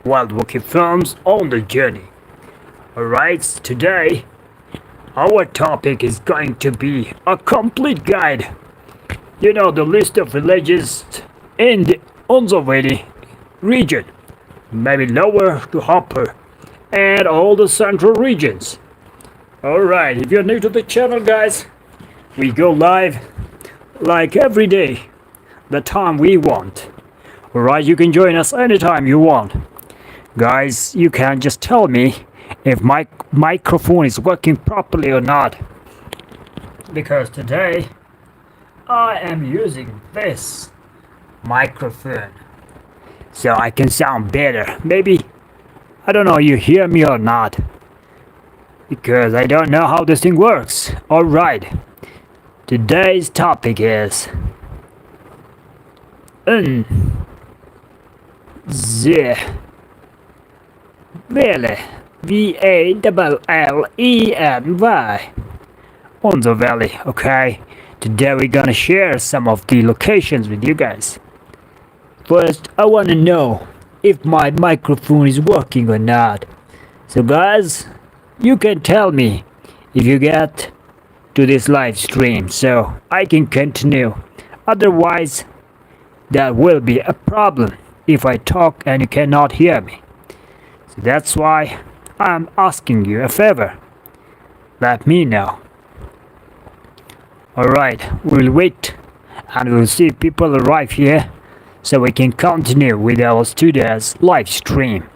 wild Wakhi films on the journey. Alright, today our topic is going to be a complete guide. You know, the list of villages in the Hunza Valley region, maybe lower to upper, and all the central regions. Alright, if you're new to the channel, guys, we go live like every day, the time we want. Alright, you can join us anytime you want. Guys, you can just tell me if my microphone is working properly or not. Because today I am using this microphone so I can sound better. Maybe, I don't know, you hear me or not. Because I don't know how this thing works. Alright, today's topic is Hunza Valley. Valley. Hunza Valley, okay? Today we're gonna share some of the locations with you guys. First, I wanna know if my microphone is working or not. So guys, you can tell me if you get to this live stream so I can continue. Otherwise, there will be a problem if I talk and you cannot hear me. So that's why I'm asking you a favor. Let me know. Alright, we'll wait and we'll see people arrive here so we can continue with our studio's live stream.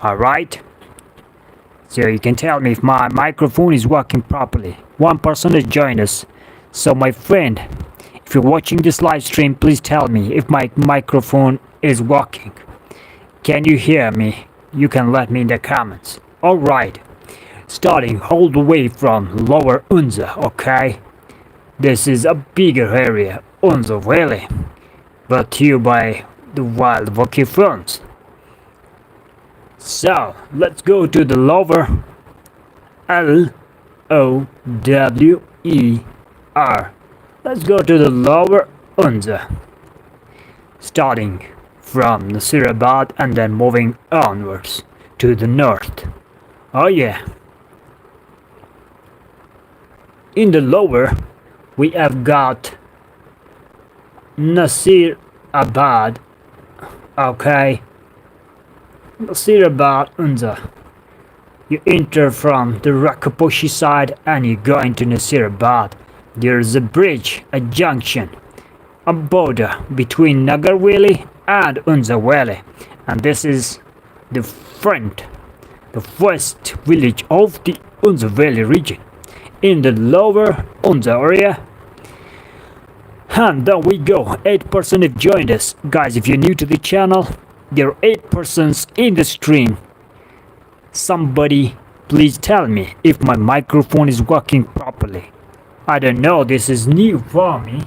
Alright? So you can tell me if my microphone is working properly. One person has joined us. So my friend, if you're watching this live stream, please tell me if my microphone is working. Can you hear me? You can let me in the comments. Alright, starting all the way from Lower Hunza, okay? This is a bigger area, Hunza Valley, brought to you by the wild Wakhi films. So, let's go to the Lower Lower. Let's go to the Lower Hunza, starting from Nasirabad and then moving onwards to the north. Oh yeah. In the lower, we have got Nasirabad. Okay. Nasirabad Hunza. You enter from the Rakaposhi side and you go into Nasirabad. There's a bridge, a junction, a border between Nagar Valley and Hunza Valley, and this is the first village of the Hunza Valley region in the lower Hunza area. And there we go, 8% have joined us. Guys, if you're new to the channel, there are 8 persons in the stream. Somebody please tell me if my microphone is working properly. I don't know, this is new for me,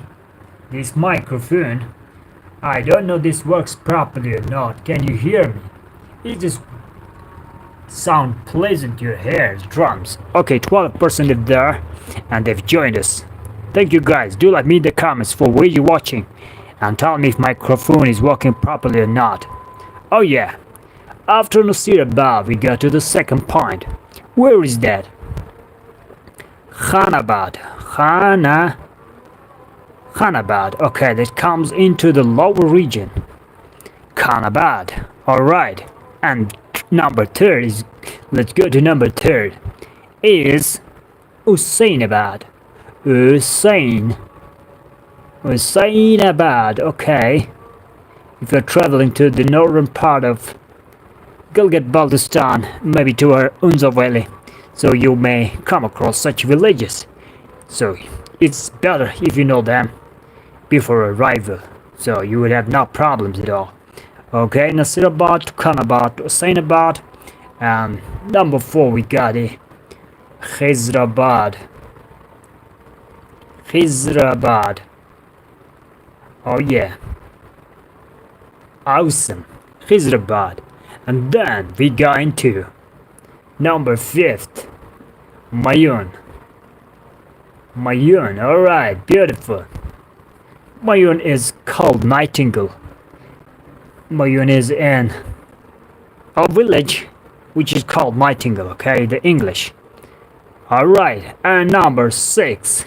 this microphone. I don't know this works properly or not. Can you hear me? It just sound pleasant to your ears, drums. Okay, 12% is there and they've joined us. Thank you guys. Do let me in the comments for where you're watching and tell me if my microphone is working properly or not. Oh yeah, after Nasirabad we go to the second point. Where is that? Karimabad, okay, that comes into the lower region. Karimabad, alright. And number 3 is, let's go to number 3, is Hussainabad. Hussainabad, okay. If you're traveling to the northern part of Gilgit-Baltistan, maybe to our Hunza Valley, so you may come across such villages. So it's better if you know them before arrival, so you would have no problems at all. Okay, Nasirabad, Karimabad, Hussainabad, and number 4 we got a Hyderabad. Oh yeah, awesome, Hyderabad. And then we go into number 5th, Mayun. Alright, beautiful. Mayun is called Nightingale. Mayun is in a village which is called Nightingale, okay, the English. Alright, and number 6,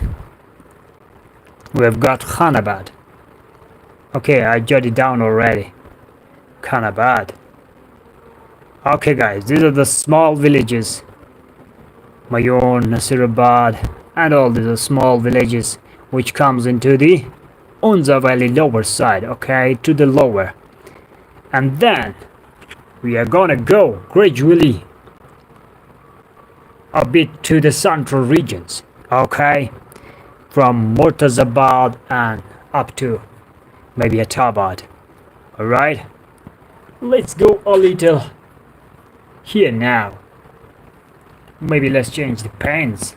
we've got Karimabad. Okay, I jotted it down already. Karimabad. Okay guys, these are the small villages. Mayon, Nasirabad, and all these are small villages which comes into the Hunza Valley lower side, okay, to the lower. And then we are gonna go gradually a bit to the central regions, okay, from Murtazabad and up to maybe Attabad. Alright, let's go a little here now. Maybe let's change the pens.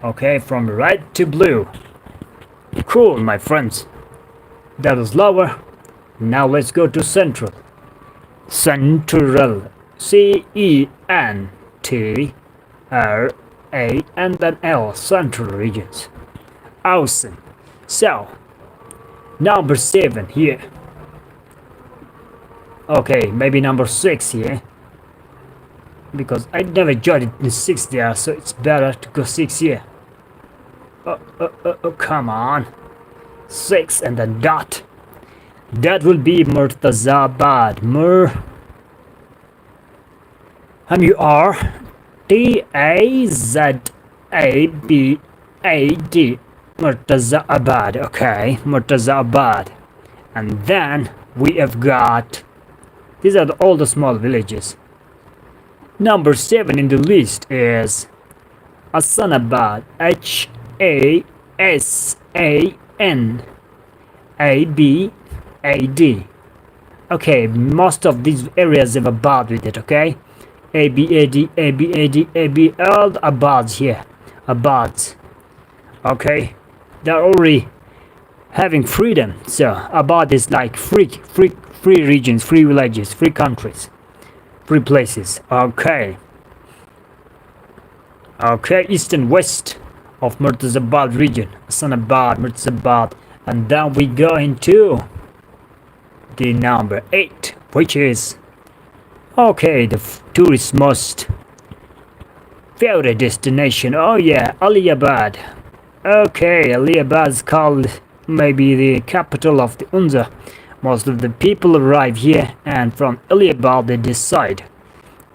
Okay, from red to blue. Cool, my friends. That was lower. Now let's go to central. Central. C-E-N-T-R-A and then L. Central regions. Awesome. So, number 7 here. Okay, maybe number 6 here. Because I never jotted the 6 there, so it's better to go 6 here. Oh, come on. 6 and then dot. That will be Murtazabad. Murtazabad. Murtazabad. Okay, Murtazabad. And then we have got, these are all the small villages. Number 7 in the list is Hassanabad. Hassanabad. Okay, most of these areas have a bad with it, okay? Abad, all the abads here. Abads. Okay? They're already having freedom. So, Abad is like free regions, free villages, free countries, free places. Okay. Okay, east and west of Murtazabad region. Hassanabad, Murtazabad. And then we go into the number 8, which is, okay, the tourist most favorite destination. Oh yeah, Aliyabad. Okay, Aliyabad is called maybe the capital of the Hunza. Most of the people arrive here, and from Aliyabad they decide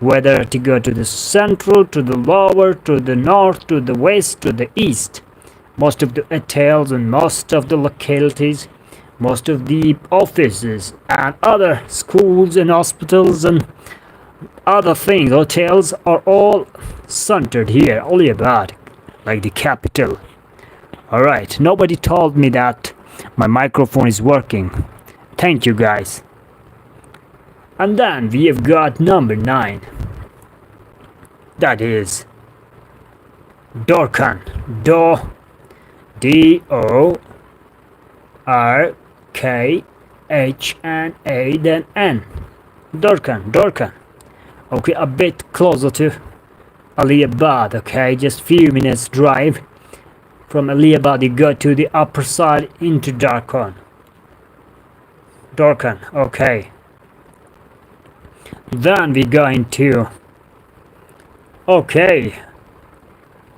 whether to go to the central, to the lower, to the north, to the west, to the east. Most of the hotels and most of the localities, most of the offices and other schools and hospitals and other things, hotels, are all centered here, Aliyabad, like the capital. Alright, nobody told me that my microphone is working. Thank you guys. And then we have got number 9. That is Dorkan. D-O-R-K-H-N-A then N. Dorkan. Okay, a bit closer to Aliyabad, okay, just few minutes drive. From Aliyabad you go to the upper side into Dorkan, okay. Then we go into, okay,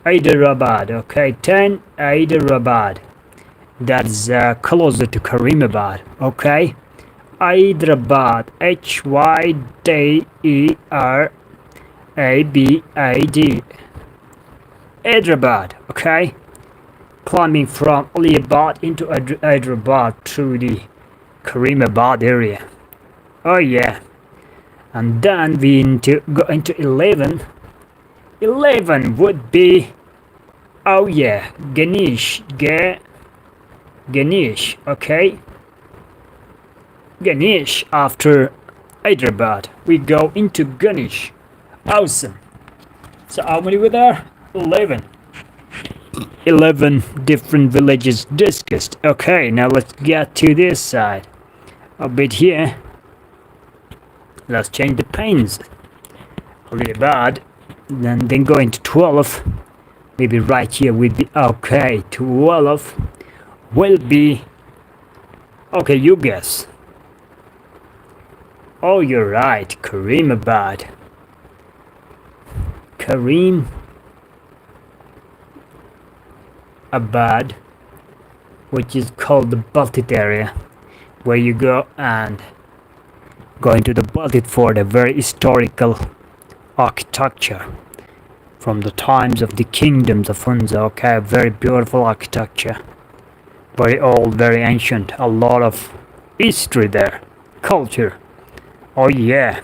Hyderabad, okay, 10 Hyderabad. That's closer to Karimabad, okay. Hyderabad, Hyderabad. Hyderabad, okay. Climbing from Aliyabad into Hyderabad through the Karimabad area. Oh yeah. And then we go into 11. 11 would be, oh yeah, Ganesh, okay. Ganesh after Hyderabad. We go into Ganesh. Awesome. So how many were there? 11. 11 different villages discussed. Okay, now let's get to this side. A bit here. Let's change the panes. Aliyabad. Then go into 12. Maybe right here will be, okay, 12 will be, okay, you guess. Oh, you're right, Karimabad. Karimabad, which is called the Baltit area, where you go and going to the Baltit Fort, a very historical architecture from the times of the kingdoms of Hunza. Okay, very beautiful architecture, very old, very ancient, a lot of history there, culture. Oh yeah.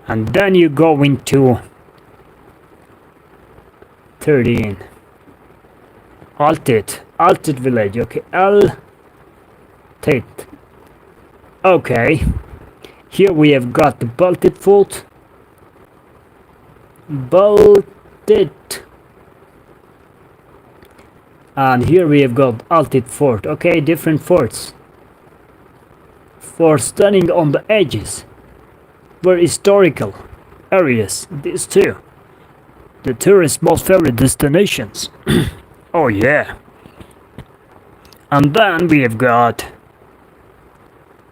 And then you go into 13 Altit village. Okay, Altit. Okay, here we have got the Baltit Fort. Baltit. And here we have got Altit Fort. Okay, different forts. For standing on the edges. Very historical areas, these two. The tourists' most favorite destinations. Oh yeah. And then we have got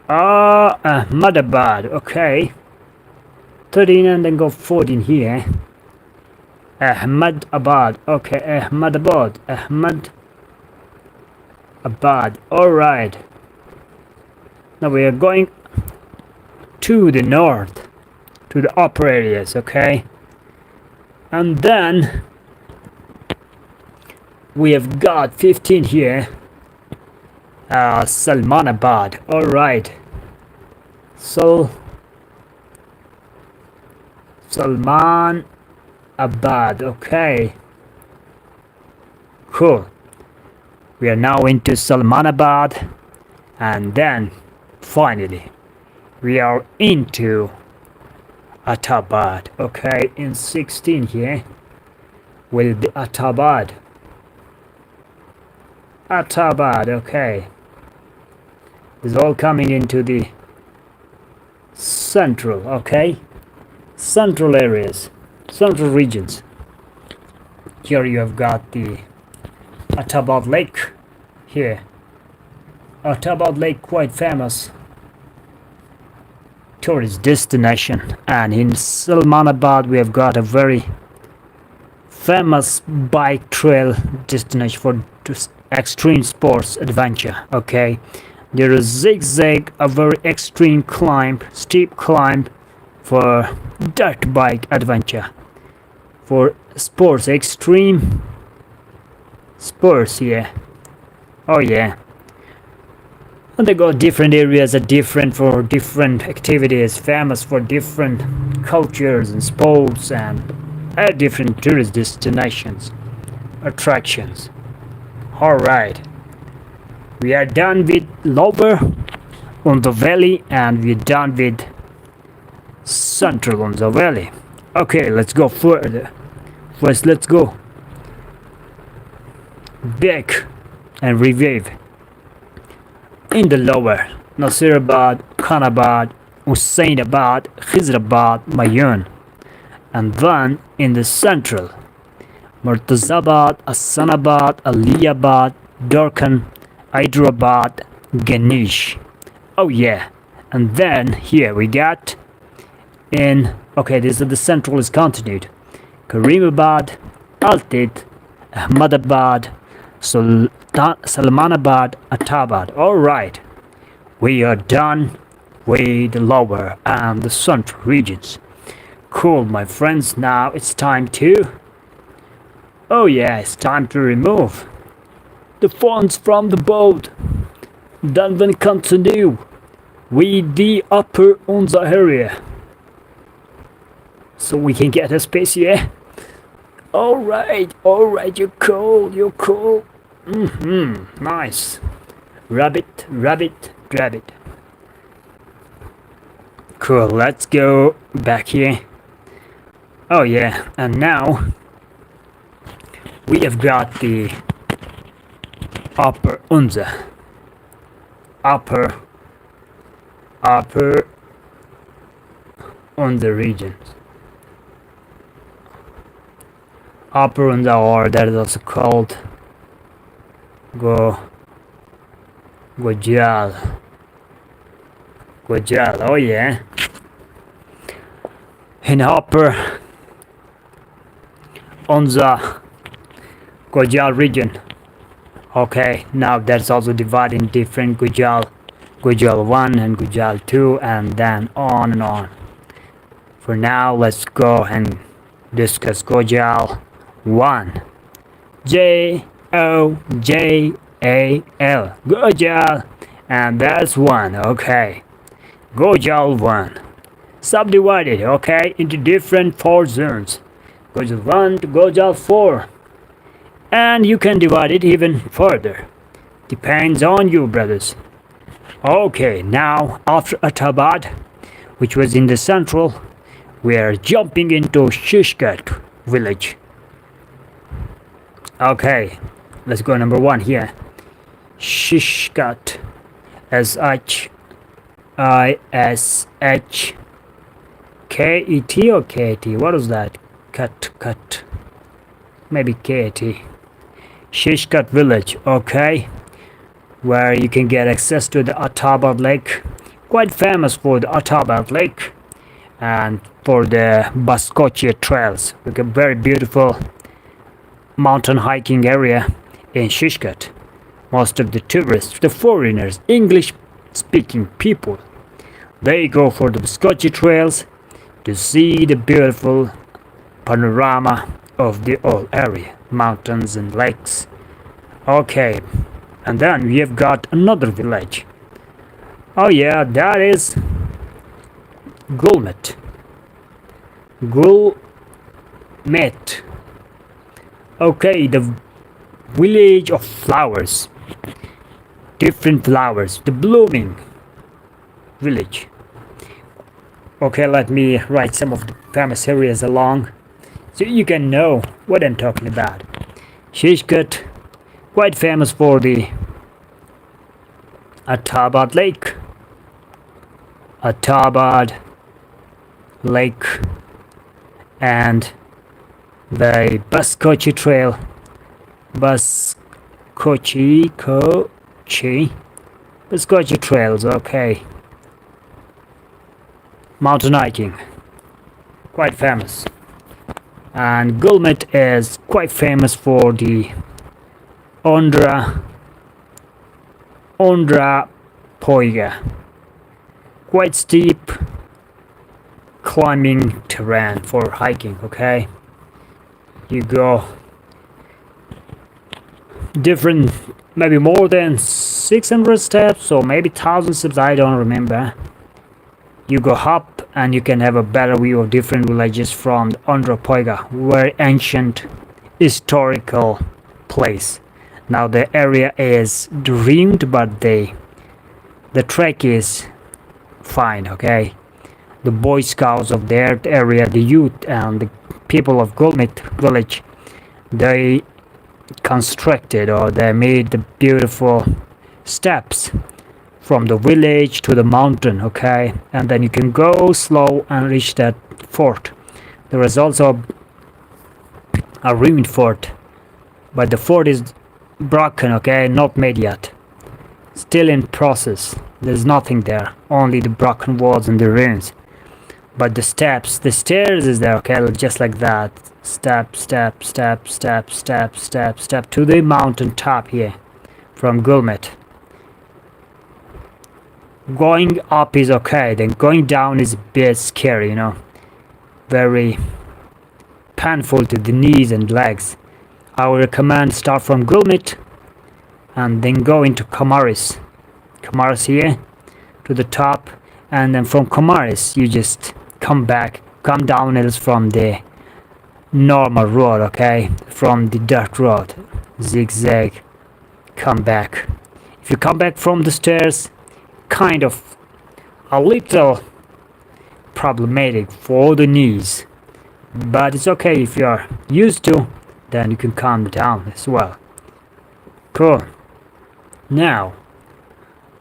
Ahmedabad. Okay, 13 and then go 14 here. Ahmedabad. Okay, Ahmedabad. Alright. Now we are going to the north, to the upper areas, okay? And then we have got 15 here. Salmanabad. Alright. Salmanabad. Okay. Cool. We are now into Salmanabad, and then finally we are into Attabad. Okay, in 16 here with the Attabad. Okay. It's all coming into the central, okay? Central areas, central regions. Here you have got the Attabad Lake here. Attabad Lake, quite famous tourist destination. And in Salmanabad we have got a very famous bike trail destination for extreme sports adventure. Okay, there is zigzag, a very extreme climb, steep climb for dirt bike adventure, for sports, extreme sports here. Oh yeah. And they got different areas are different for different activities, famous for different cultures and sports and different tourist destinations, attractions. Alright, we are done with lower Hunza Valley and we're done with central Hunza Valley. Okay, let's go further. First, let's go back and revive in the lower Nasirabad, Khanabad, Hussainabad, Khizrabad, Mayun, and then in the central Murtazabad, Ahsanabad, Aliyabad, Ghulkin, Hyderabad, Ganesh. Oh yeah. And then here we got in, okay, this is the central is continued. Karimabad, Altit, Ahmedabad, Salmanabad, Attabad. Alright. We are done with the lower and the central regions. Cool, my friends. Now it's time to, oh yeah, it's time to remove the funds from the boat. Then we continue with the upper Hunza area. So we can get a space here. Alright, you're cool. Nice. Rabbit. Cool, let's go back here. Oh yeah, and now we have got the upper Hunza. Upper Hunza regions. Upper Hunza, or that is also called Gojal. Oh yeah. in upper Hunza Valley region. Okay, now that's also divided in different Gujal 1 and Gujal 2, and then on and on. For now, let's go and discuss Gujal 1. Gojal, Gojal, and that's 1. Okay, Gojal 1, subdivided, okay, into different 4 zones. Gojal 1 to Gojal 4, and you can divide it even further. Depends on you, brothers. Okay, now after Attabad, which was in the central, we are jumping into Shishgat village. Okay, let's go number 1 here. Shishgat, Shishket or KT? What is that? Cut. Maybe KT. Shishgat village, okay, where you can get access to the Attabad lake. Quite famous for the Attabad lake and for the Baskochia trails. Like a very beautiful mountain hiking area in Shishgat. Most of the tourists, the foreigners, English speaking people, they go for the Baskochia trails to see the beautiful panorama of the whole area, mountains and lakes. Okay, and then we have got another village. Oh yeah, that is Gulmit. Gulmit. Okay, the village of flowers. Different flowers, the blooming village. Okay, let me write some of the famous areas along so you can know what I'm talking about. Shishgat, quite famous for the Attabad lake. Attabad lake and the Baskochi trail. Baskochi trails, okay. Mountain hiking, quite famous. And Gulmit is quite famous for the Ondra Poiga. Quite steep climbing terrain for hiking, okay? You go different, maybe more than 600 steps or maybe 1,000 steps, I don't remember. You go up and you can have a better view of different villages from the Ondra Poiga, very ancient historical place. Now the area is dreamed, but the trek is fine, okay? The Boy Scouts of their area, the youth and the people of Gulmit village, they constructed or they made the beautiful steps from the village to the mountain, okay? And then you can go slow and reach that fort. There is also a ruined fort, but the fort is broken, okay? Not made yet. Still in process. There's nothing there, only the broken walls and the ruins. But the steps, the stairs is there, okay? Just like that. Step to the mountain top here from Gulmit. Going up is okay, then going down is a bit scary, you know. Very painful to the knees and legs. I would recommend start from Gulmit and then go into Kamaris. Kamaris here to the top, and then from Kamaris you just come down hills from the normal road, okay? From the dirt road, zigzag, come back. If you come back from the stairs, kind of a little problematic for the knees, but it's okay if you are used to, then you can calm down as well. Cool. Now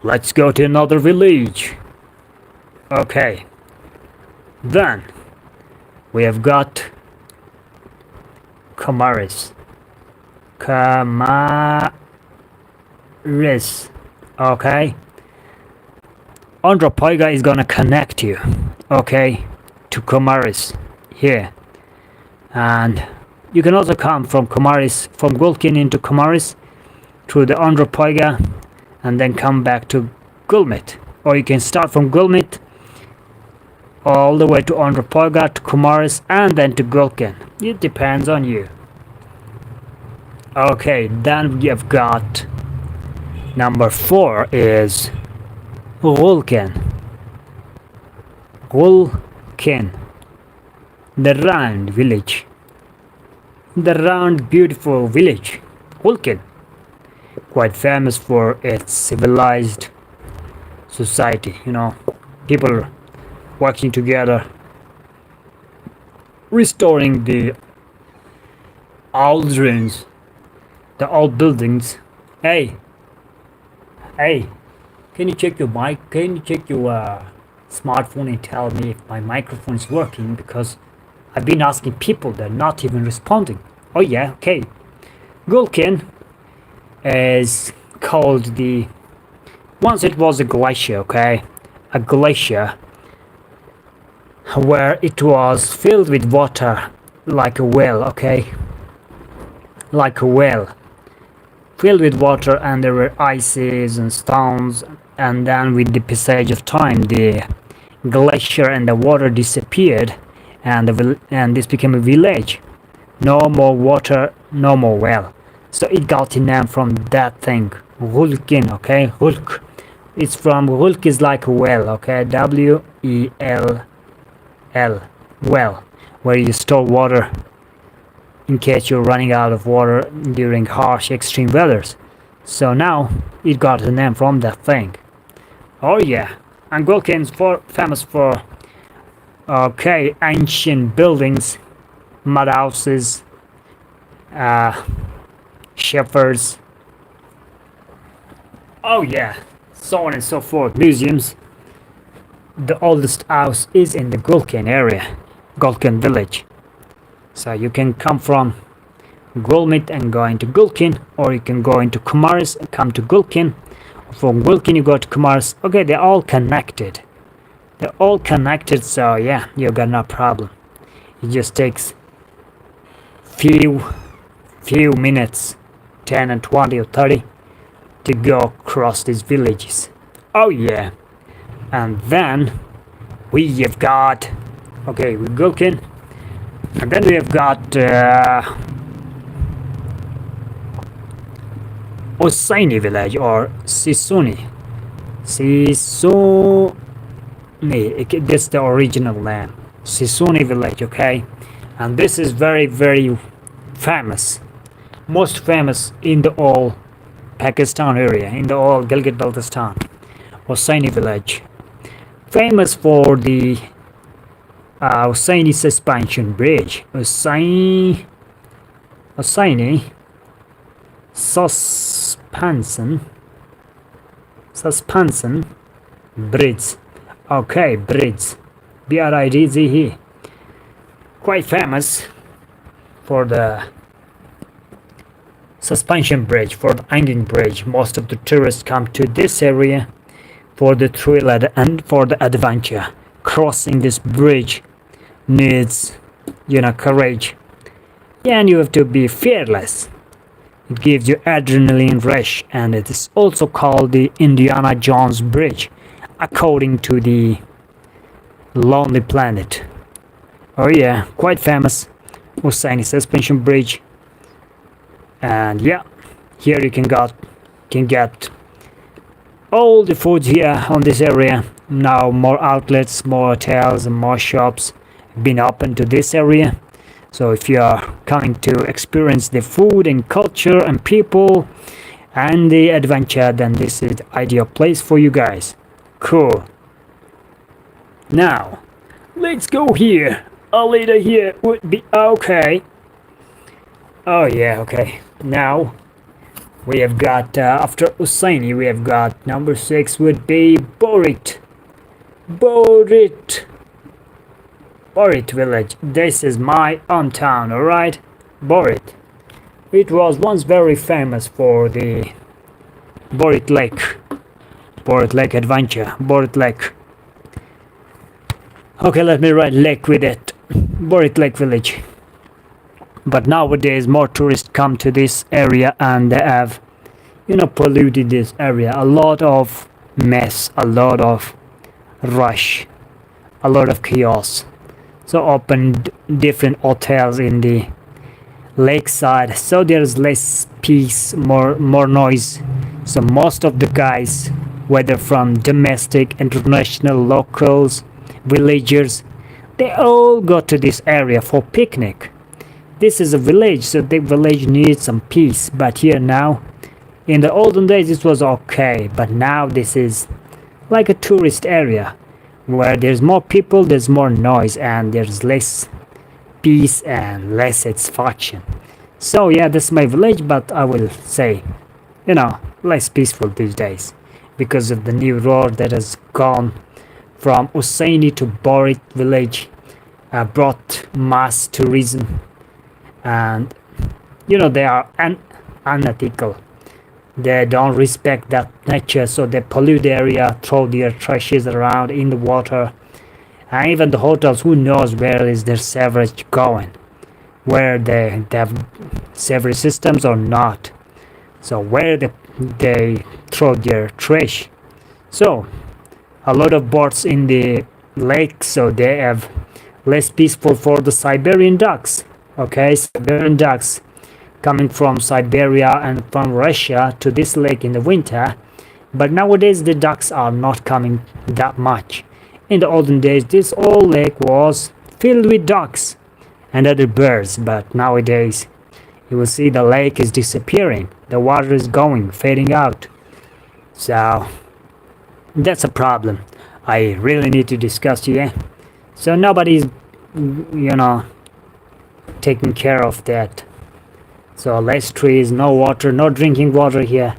let's go to another village. Okay, then we have got Kamaris. Okay, Ondra Poiga is gonna connect you, okay, to Comaris here, and you can also come from Comaris, from Ghulkin into Comaris through the Andhra and then come back to Gulmit, or you can start from Gulmit all the way to Andhra to Comaris and then to Ghulkin. It depends on you. Okay, then we have got number 4 is Ghulkin. Ghulkin, the round village, the round beautiful village. Ghulkin, quite famous for its civilized society, people working together, restoring the old ruins, the old buildings. Hey, can you check your mic? Can you check your smartphone and tell me if my microphone is working? Because I've been asking people, they're not even responding. Oh yeah, okay. Ghulkin is called once it was a glacier, okay? A glacier where it was filled with water like a well, okay? Like a well. Filled with water, and there were ices and stones, and then with the passage of time the glacier and the water disappeared, and this became a village. No more water, no more well. So it got its name from that thing, Ghulkin, okay? Ghulk. It's from Ghulk is like a well, okay? W-E-L-L, well, where you store water in case you're running out of water during harsh extreme weathers. So now it got the name from that thing. Oh yeah, and Ghulkin's famous for ancient buildings, mud houses, shepherds. Oh yeah, so on and so forth. Museums. The oldest house is in the Ghulkin area, Ghulkin village. So you can come from Gulmit and go into Ghulkin, or you can go into Comaris and come to Ghulkin. From Ghulkin you go to Comaris. Okay, they're all connected. They're all connected, so yeah, you got no problem. It just takes few minutes, 10 and 20 or 30, to go across these villages. Oh yeah. And then we have got, okay, we Ghulkin, and then we have got Hussaini village, or Sisuni. That's the original name. Sisuni village, okay? And this is very, very famous. Most famous in the all Pakistan area, in the all Gilgit-Baltistan. Hussaini village. Famous for the Hussaini suspension bridge. Hussaini suspension bridge. Okay, bridge. B-R-I-D-Z-E. Quite famous for the suspension bridge, for the hanging bridge. Most of the tourists come to this area for the thrill and for the adventure. Crossing this bridge needs, courage. Yeah, and you have to be fearless. It gives you adrenaline rush, and it is also called the Indiana Jones Bridge, according to the Lonely Planet. Oh yeah, quite famous Hussaini suspension bridge. And yeah, here you can get all the food here on this area. Now more outlets, more hotels and more shops have been opened to this area. So if you are coming to experience the food and culture and people and the adventure, then this is the ideal place for you guys. Cool. Now, let's go here. A little here would be okay. Oh yeah, okay. Now, we have got, after Hussaini, we have got number 6 would be Borit village. This is my hometown, alright? Borit. It was once very famous for the Borit Lake adventure. Borit Lake. Okay, let me write lake with it. Borit Lake Village. But nowadays more tourists come to this area and they have, polluted this area. A lot of mess, a lot of rush, a lot of chaos. So opened different hotels in the lakeside, so there's less peace, more noise. So most of the guys, whether from domestic, international, locals, villagers, they all go to this area for picnic. This is a village, so the village needs some peace. But here now, in the olden days it was okay, but now this is like a tourist area where there's more people, there's more noise, and there's less peace and less satisfaction. So yeah, this is my village, but I will say, less peaceful these days because of the new road that has gone from Hussaini to Borit village, brought mass tourism, and they are unethical. They don't respect that nature, so they pollute the area, throw their trashes around in the water. And even the hotels, who knows where is their sewage going, where they have sewage systems or not. So where they throw their trash. So a lot of birds in the lake, so they have less peaceful for the Siberian ducks. Okay, Siberian ducks coming from Siberia and from Russia to this lake in the winter. But nowadays the ducks are not coming that much. In the olden days this old lake was filled with ducks and other birds, but nowadays you will see the lake is disappearing, the water is going, fading out. So that's a problem I really need to discuss here. So nobody's taking care of that. So less trees, no water, no drinking water here,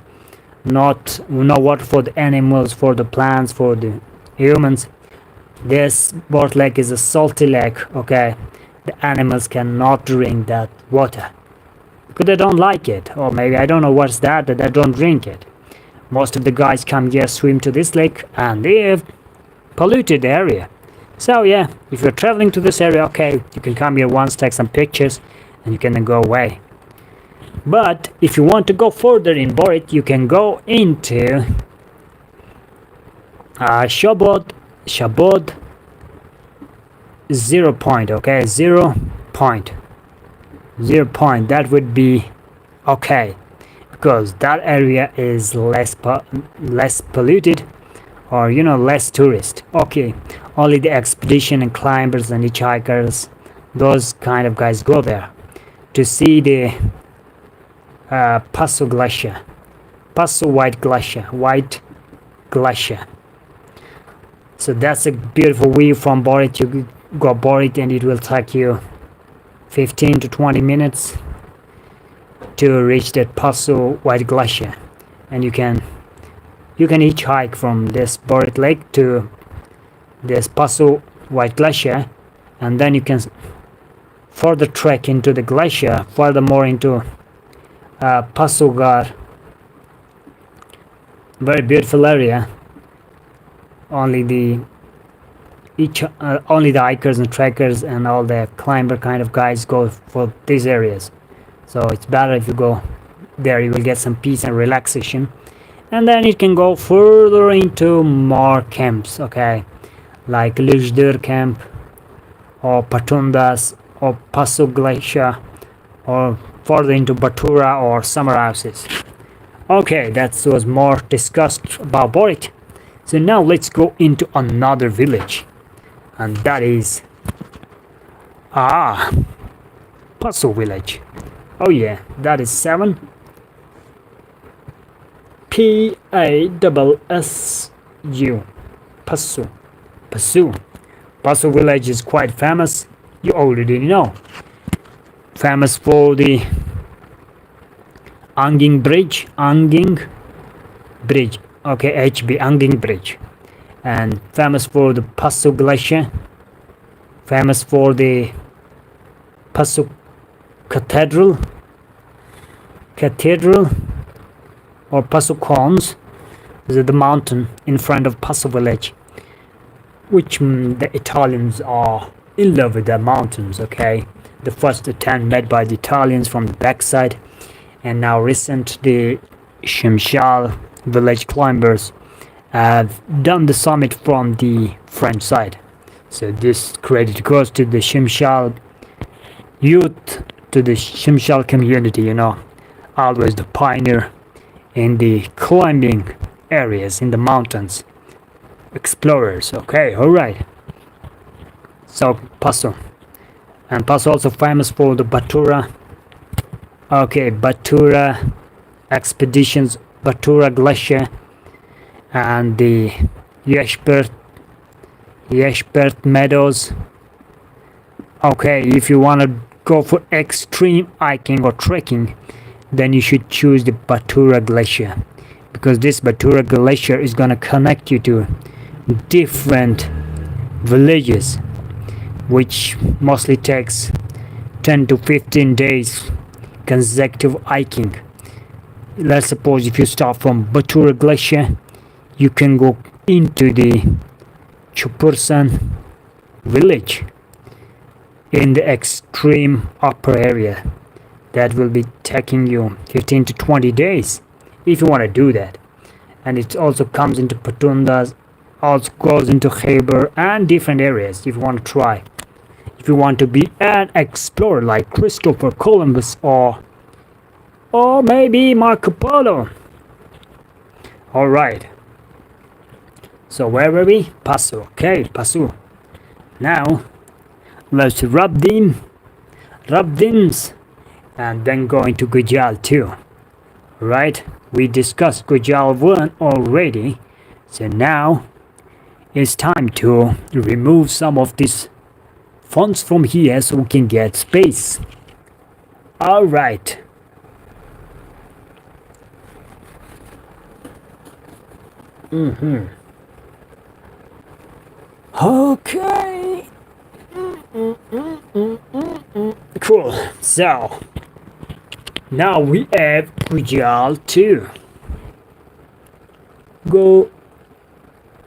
no water for the animals, for the plants, for the humans. This Borit lake is a salty lake. Okay, the animals cannot drink that water because they don't like it, or maybe I don't know what's that they don't drink it. Most of the guys come here, swim to this lake, and they have polluted the area. So yeah, if you're traveling to this area, okay, you can come here once, take some pictures, and you can then go away. But if you want to go further in Borit, you can go into Shabod 0 point. Okay, 0 point. 0 point. That would be okay because that area is less polluted, or less tourist. Okay, only the expedition and climbers and hitchhikers, those kind of guys go there to see the Passu glacier, Passu white glacier. So that's a beautiful view from Borit. You go Borit and it will take you 15 to 20 minutes to reach that Passu white glacier, and you can hitchhike from this Borit lake to this Passu white glacier, and then you can further trek into the glacier, furthermore into Passu Gar. Very beautiful area. Only the hikers and trekkers and all the climber kind of guys go for these areas. So it's better if you go there, you will get some peace and relaxation. And then you can go further into more camps, okay, like Lujdur camp, or Patundas, or Passu Glacier, or further into Batura or summer houses. Okay, that was more discussed about Borit. So now let's go into another village, and that is Passu village. Oh yeah, that is 7 Passu. Passu village is quite famous. You already know. Famous for the Anging Bridge. Okay, HB Anging Bridge. And famous for the Passu Glacier. Famous for the Passu Cathedral. Or Passu Cones. This is the mountain in front of Passu village. which the Italians are in love with the mountains, okay? The first attempt made by the Italians from the backside, and now recent the Shimshal village climbers have done the summit from the French side. So this credit goes to the Shimshal youth, to the Shimshal community, always the pioneer in the climbing areas in the mountains. Explorers, okay, alright. So Passu. And Passu also famous for the Batura. Okay, Batura expeditions, Batura Glacier, and the Yeshbert Meadows. Okay, if you want to go for extreme hiking or trekking, then you should choose the Batura Glacier, because this Batura Glacier is gonna connect you to different villages, which mostly takes 10 to 15 days consecutive hiking. Let's suppose if you start from Batura Glacier, you can go into the Chupursan village in the extreme upper area. That will be taking you 15 to 20 days if you want to do that. And it also comes into Patundas, also goes into Khyber and different areas if you want to try. If you want to be an explorer like Christopher Columbus or maybe Marco Polo. Alright. So where were we? Passu. Okay, Passu. Now let's rub dims and then go into Gujal 2. Right? We discussed Gujal 1 already. So now it's time to remove some of these fonts from here so we can get space. Alright. Okay. Cool. So now we have Gujal 2.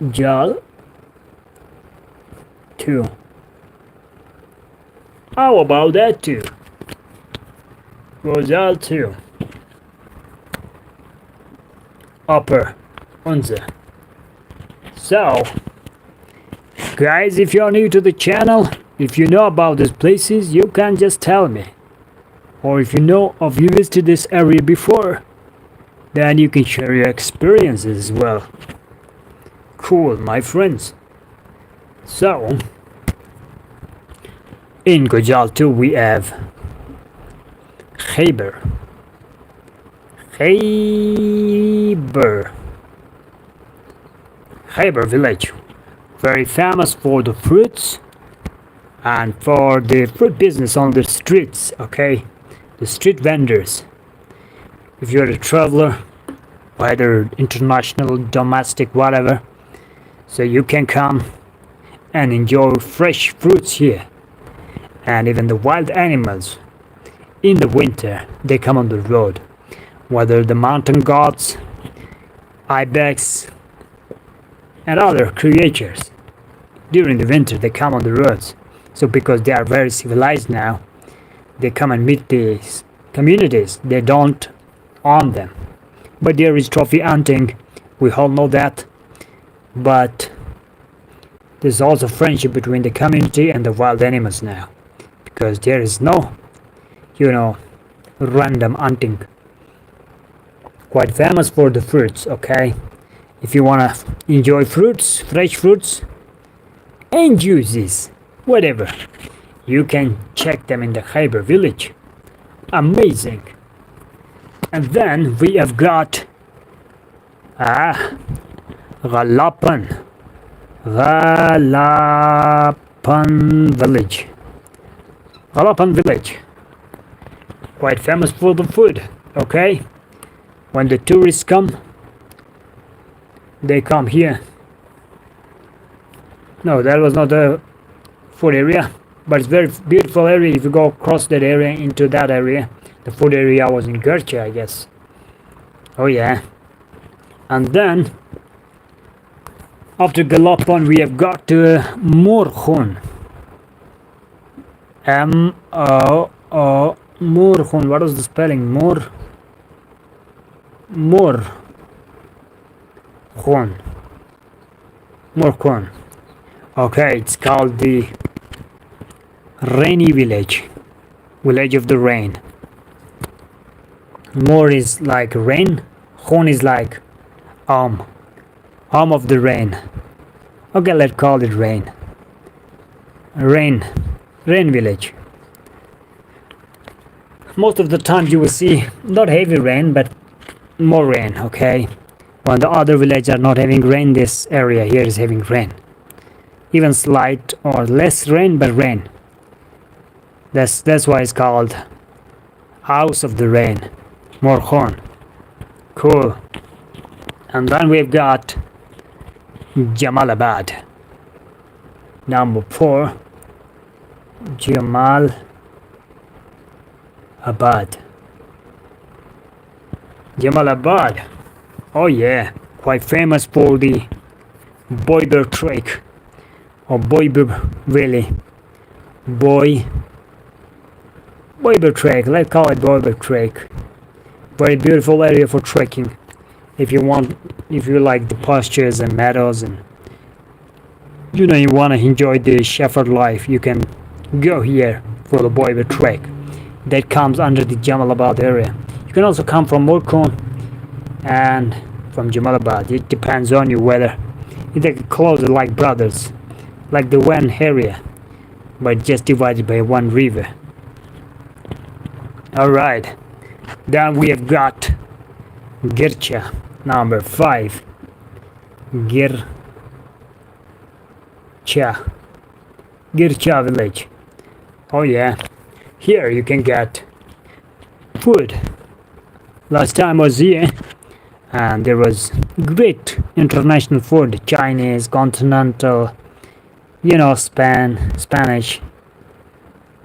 Gujal 2. How about that too? Gujal 2. Upper Hunza. So guys, if you're new to the channel, if you know about these places, you can just tell me. Or if you know of you visited this area before, then you can share your experiences as well. Cool, my friends. So in Gujal 2 we have Khyber village, very famous for the fruits and for the fruit business on the streets, okay? The street vendors. If you're a traveler, whether international, domestic, whatever, so you can come and enjoy fresh fruits here. And even the wild animals, in the winter, they come on the road. Whether the mountain goats, ibex, and other creatures, during the winter they come on the roads. So because they are very civilized now, they come and meet these communities. They don't own them. But there is trophy hunting, we all know that. But there's also friendship between the community and the wild animals now, because there is no, random hunting. Quite famous for the fruits, okay? If you wanna enjoy fruits, fresh fruits and juices, whatever, you can check them in the Khyber village. Amazing. And then we have got Ghalappan village. Ghalappan village, quite famous for the food, okay? When the tourists come, they come here. No, that was not a food area, but it's very beautiful area. If you go across that area into that area, the food area was in Gurche, I guess. Oh yeah. And then After Galopan, we have got Morkhon. Morkhon. What is the spelling? Morkhon. Okay, it's called the rainy village of the rain. Mor is like rain, Khon is like arm of the rain. Okay, let's call it rain village. Most of the time you will see not heavy rain but more rain. Okay, when the other villages are not having rain, this area here is having rain, even slight or less rain, but rain. That's why it's called house of the rain, Morkhon. Cool. And then we've got Jamalabad. Number 4, Jamalabad. Jamalabad. Oh yeah, quite famous for the Boiber Trek or Boiber Valley. Boiber Trek, let's call it Boiber Trek. Very beautiful area for trekking. If you like the pastures and meadows and you want to enjoy the shepherd life, you can go here for the Boiber Trek. That comes under the Jamalabad area. You can also come from Morkhon and from Jamalabad. It depends on you whether they're closer like brothers, like the one area, but just divided by one river. Alright, then we have got Gircha, number 5. Gircha village. Oh yeah, here you can get food. Last time I was here and there was great international food, Chinese, continental, Spanish.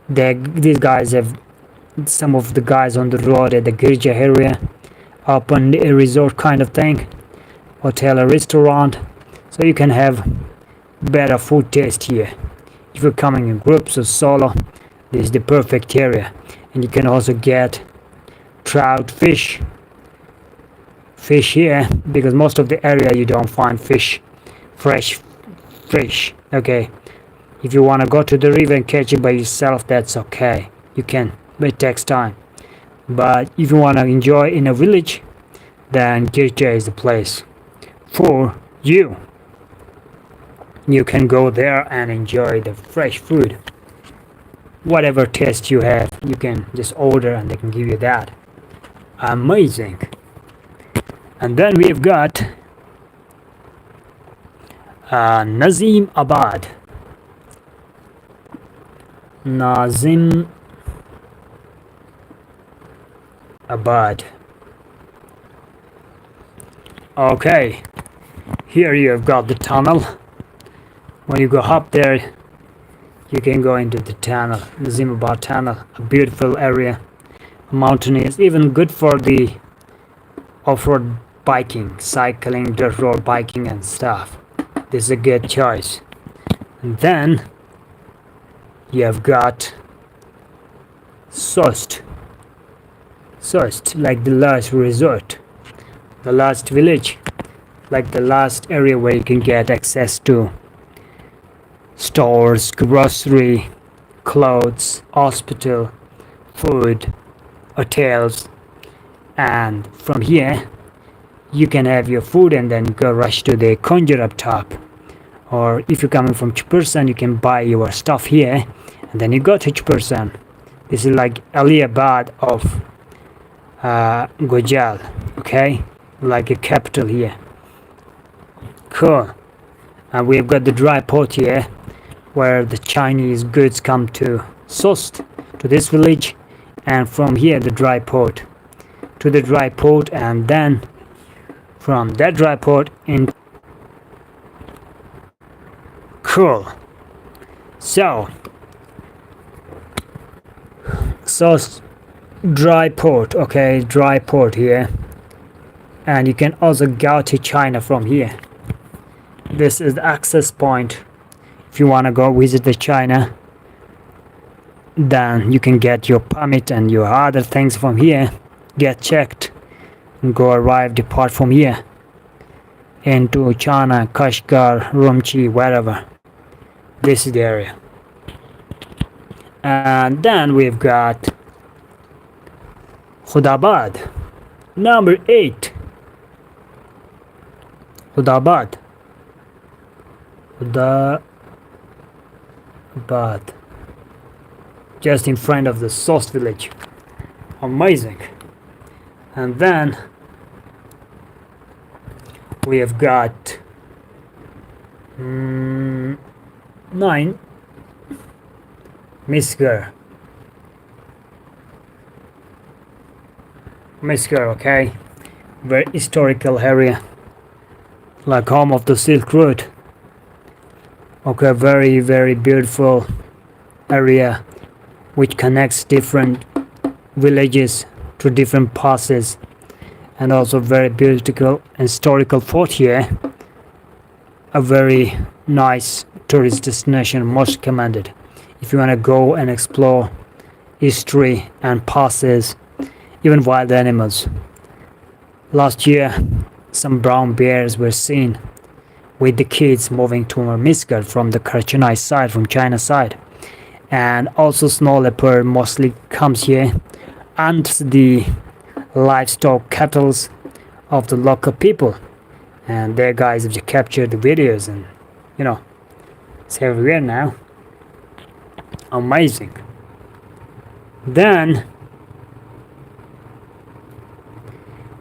These guys have, some of the guys on the road at the Gircha area opened a resort kind of thing, hotel or restaurant, so you can have better food taste here. If you're coming in groups or solo, this is the perfect area. And you can also get trout, fish here, because most of the area you don't find fresh fish. Okay, if you want to go to the river and catch it by yourself, that's okay, you can, but it takes time. But if you want to enjoy in a village, then Gircha is the place for you. You can go there and enjoy the fresh food. Whatever taste you have, you can just order and they can give you that. Amazing. And then we've got Nazimabad. Abad. Okay, here you have got the tunnel. When you go up there, you can go into the tunnel, the Nazimabad tunnel, a beautiful area, mountainous, even good for the off-road biking, cycling, dirt road biking and stuff. This is a good choice. And then you have got Sost, like the last resort, the last village, like the last area where you can get access to stores, grocery, clothes, hospital, food, hotels. And from here you can have your food and then go rush to the Conjure up top. Or if you're coming from Chipursan, you can buy your stuff here and then you go to Chipursan. This is like Aliabad of Gojal, okay, like a capital here. Cool. And we've got the dry port here where the Chinese goods come to Sost, to this village, and from here the dry port to the dry port, and then from that dry port in. Cool. So dry port, okay, dry port here, and you can also go to China from here. This is the access point. If you want to go visit the China, then you can get your permit and your other things from here, get checked, and go arrive, depart from here into China, Kashgar, Rumchi, wherever. This is the area. And then we've got Attabad, number 8. Attabad. Just in front of the Sauce village. Amazing. And then we have got 9 Misker, okay, very historical area, like home of the Silk Road. Okay, very very beautiful area which connects different villages to different passes, and also very beautiful historical fort here. A very nice tourist destination, most recommended if you want to go and explore history and passes, even wild animals. Last year some brown bears were seen with the kids moving to Misker from the Karachanai side, from China side, and also snow leopard mostly comes here, and the livestock cattle of the local people, and their guys have captured the videos, and it's everywhere now. Amazing. Then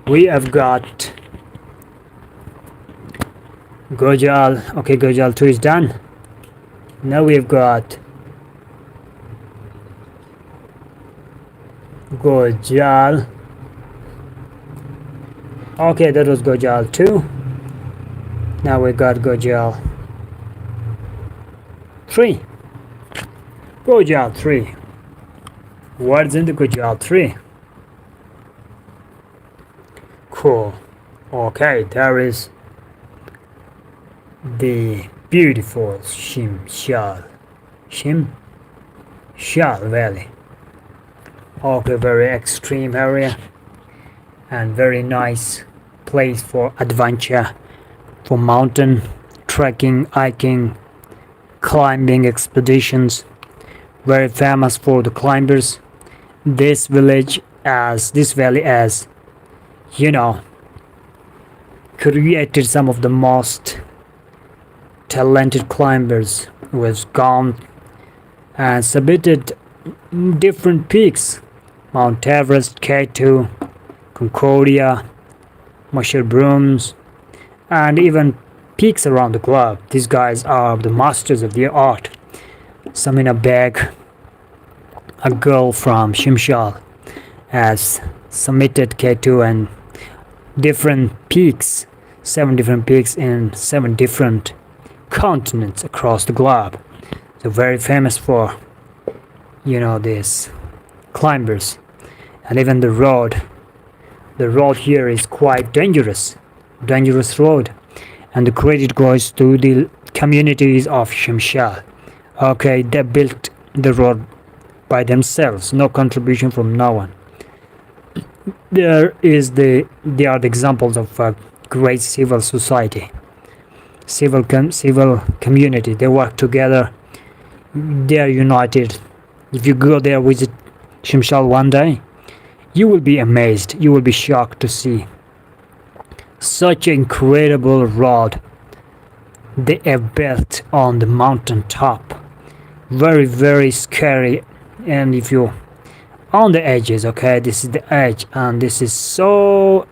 we have got Gojal. Okay, Gojal 2 is done. Now we've got Gojal. Okay, that was Gojal 2. Now we got Gojal 3. Gojal 3. What's in the Gojal 3? Cool. Okay, there is the beautiful Shimshal Valley. Okay, very extreme area and very nice place for adventure, for mountain trekking, hiking, climbing expeditions. Very famous for the climbers. This valley as created some of the most talented climbers who has gone and submitted different peaks: Mount Everest, K2, Concordia, Mushrooms, and even peaks around the globe. These guys are the masters of their art. Samina Beg, a girl from Shimshal, has submitted K2 and different peaks, 7 different peaks in 7 different continents across the globe. So very famous for these climbers. And even the road here is quite dangerous road, and the credit goes to the communities of Shimshal. Okay, they built the road by themselves, no contribution from no one. They are the examples of a great civil society, civil community. They work together, they are united. If you go there, visit Shimshal one day, you will be amazed, you will be shocked to see such an incredible road they have built on the mountain top. Very very scary, and if you on the edges, okay, this is the edge, and this is so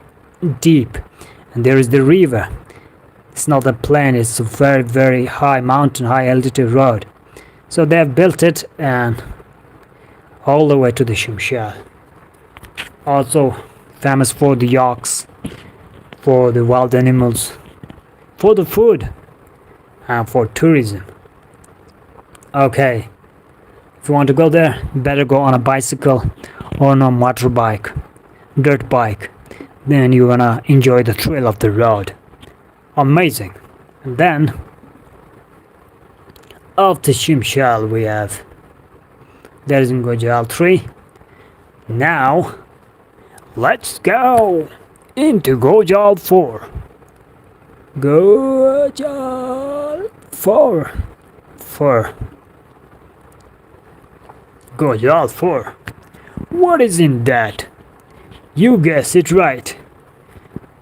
deep, and there is the river. It's not a plain, it's a very very high mountain, high altitude road. So they have built it and all the way to the Shimshal. Also famous for the yaks, for the wild animals, for the food, and for tourism. Okay, if you want to go there, better go on a bicycle or on a motorbike, dirt bike. Then you're gonna enjoy the thrill of the road. Amazing. And then after Shimshal we have, there is in Gojal 3. Now let's go into Gojal 4. Gojal 4. Gojal 4. What is in that? You guessed it right.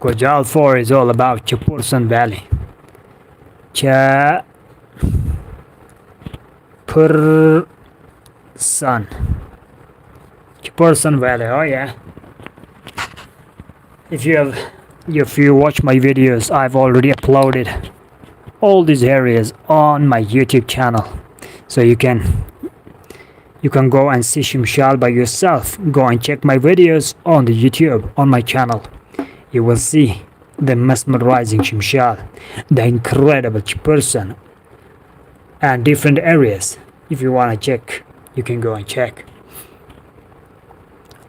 Gojal 4 is all about Hunza Valley. Hunza Valley. Oh yeah. If you watch my videos, I've already uploaded all these areas on my YouTube channel, so you can go and see Shimshal by yourself. Go and check my videos on the YouTube on my channel. You will see the mesmerizing Shimshal, the incredible person, and different areas. If you want to check, you can go and check.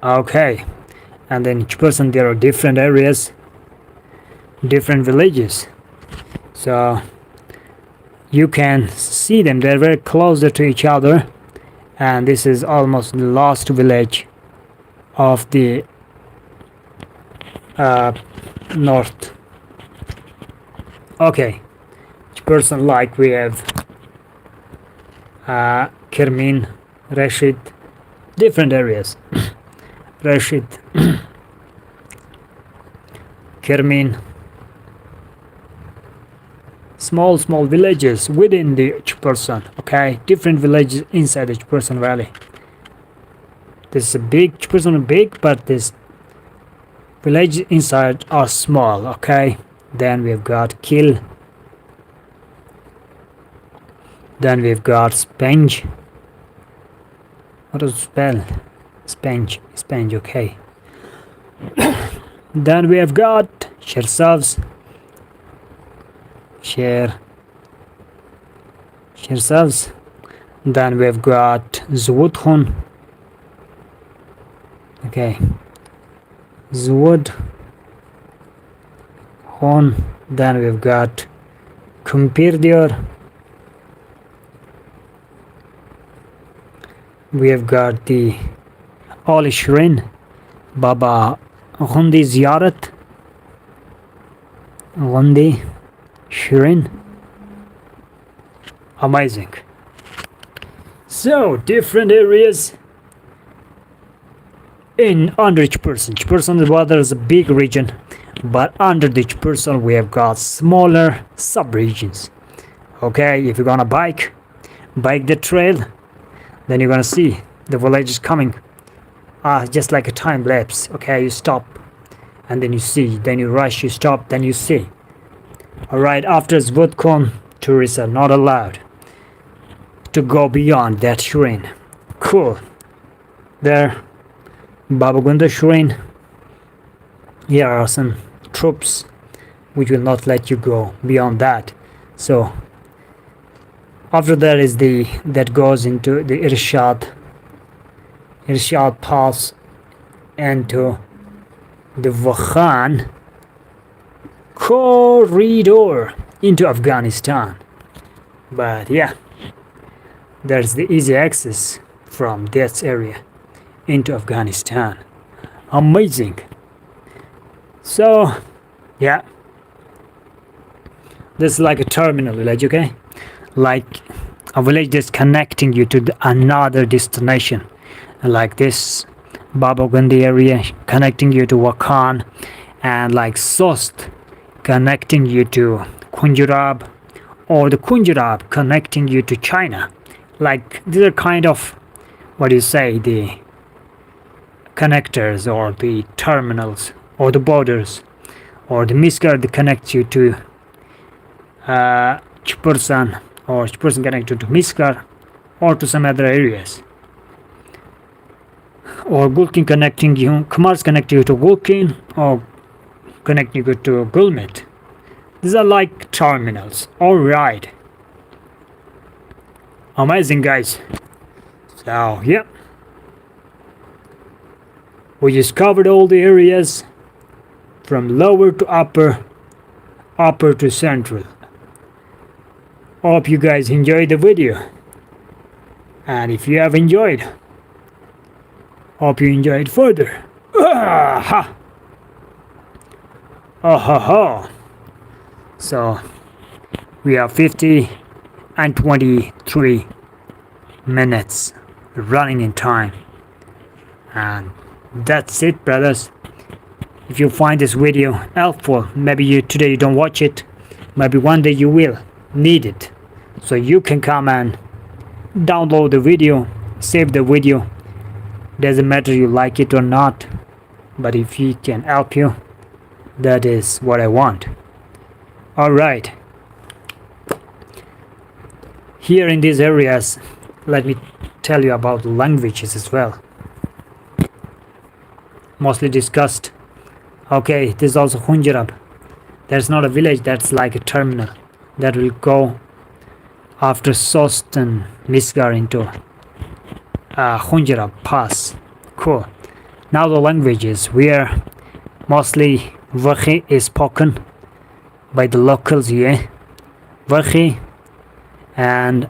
Okay, and then each person, there are different areas, different villages, so you can see them. They're very closer to each other, and this is almost the last village of the north. Okay, each person, like we have Kermin, Rashid, different areas. Rashid, Kermin, small villages within the person. Okay, different villages inside the Hunza Valley. This is a big person, big, but this village inside are small. Okay, then we've got Kill. Then we've got Spenge. What does spell? Spenge, okay. Then we have got Shersavs. Shersavs. Then we've got Zwudhun. Okay. Zwudhun. Then we've got Kumpirdior. We have got the All Shirin, Baba Ghundi Ziyarat, Ghundi Shirin. Amazing. So different areas in under each person. Each person is a big region, but under each person we have got smaller sub-regions. Okay, if you're gonna bike the trail, then you're gonna see the village is coming, just like a time lapse. Okay, you stop and then you see, then you rush, you stop, then you see. All right, after Zwudhun, tourists are not allowed to go beyond that shrine. Cool. There, Babagunda shrine. Here are some troops which will not let you go beyond that. So after that is that goes into the Irshad Pass and to the Wakhan corridor into Afghanistan. But yeah, there's the easy access from that area into Afghanistan. Amazing. So yeah, this is like a terminal village. Okay, like a village that's connecting you to another destination, like this Babagandi area connecting you to Wakhan, and like Sost connecting you to Kunjurab, or the Kunjurab connecting you to China. Like these are kind of, what do you say, the connectors or the terminals or the borders, or the Miskar that connects you to Chipursan, or Chipursan connected to Miskar or to some other areas, or Ghulkin connecting you, Kumar's connecting you to Ghulkin, or connecting you to Gulmit. These are like terminals. Alright, amazing guys. So yeah, we just covered all the areas from lower to upper to central. Hope you guys enjoyed the video. And if you have enjoyed, hope you enjoy it further. Ah, ha. Oh, ha, ha. So we are 50 and 23 minutes running in time, and that's it, brothers. If you find this video helpful, maybe today you don't watch it, maybe one day you will need it, so you can come and download the video, save the video. Doesn't matter you like it or not, but if it can help you, that is what I want. Alright, here in these areas, let me tell you about languages as well, mostly discussed. Okay, this is also Hunjarab. There's not a village, that's like a terminal that will go after Sost and Misgar into Hunjarab Pass. Cool. Now the languages, where mostly Wakhi is spoken by the locals here. Wakhi and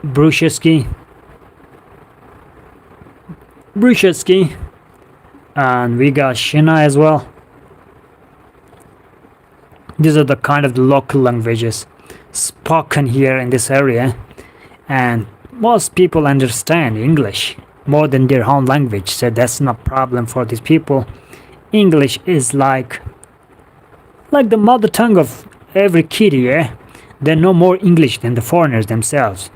Brusheski, and we got Shina as well. These are the kind of the local languages spoken here in this area, and most people understand English more than their own language, so that's not a problem for these people. English is like the mother tongue of every kid here. They know more English than the foreigners themselves.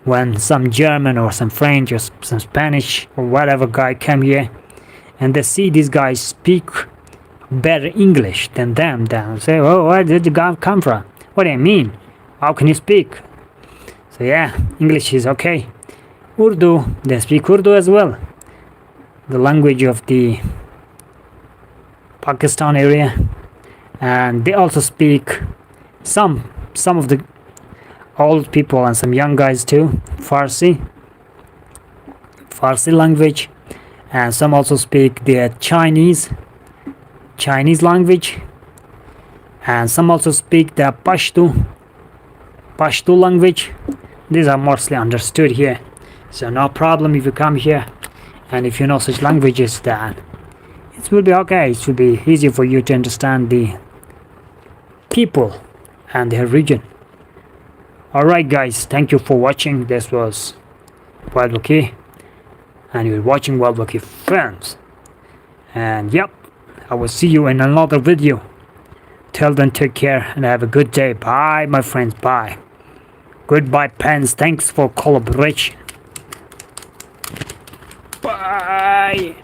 When some German or some French or some Spanish or whatever guy come here and they see these guys speak better English than them, they'll say, oh, where did you come from? What do you mean? How can you speak? So yeah, English is okay. Urdu, they speak Urdu as well, the language of the Pakistan area, and they also speak some of the old people and some young guys too, Farsi language, and some also speak the Chinese language, and some also speak the Pashto language. These are mostly understood here, so no problem if you come here and if you know such languages, then it will be okay. It will be easy for you to understand the people and their region. Alright guys, thank you for watching. This was Wild Wakhi, and you're watching Wild Wakhi Films. And yep, I will see you in another video. Till then, take care and have a good day. Bye my friends, bye. Goodbye pens, thanks for collaboration. Bye.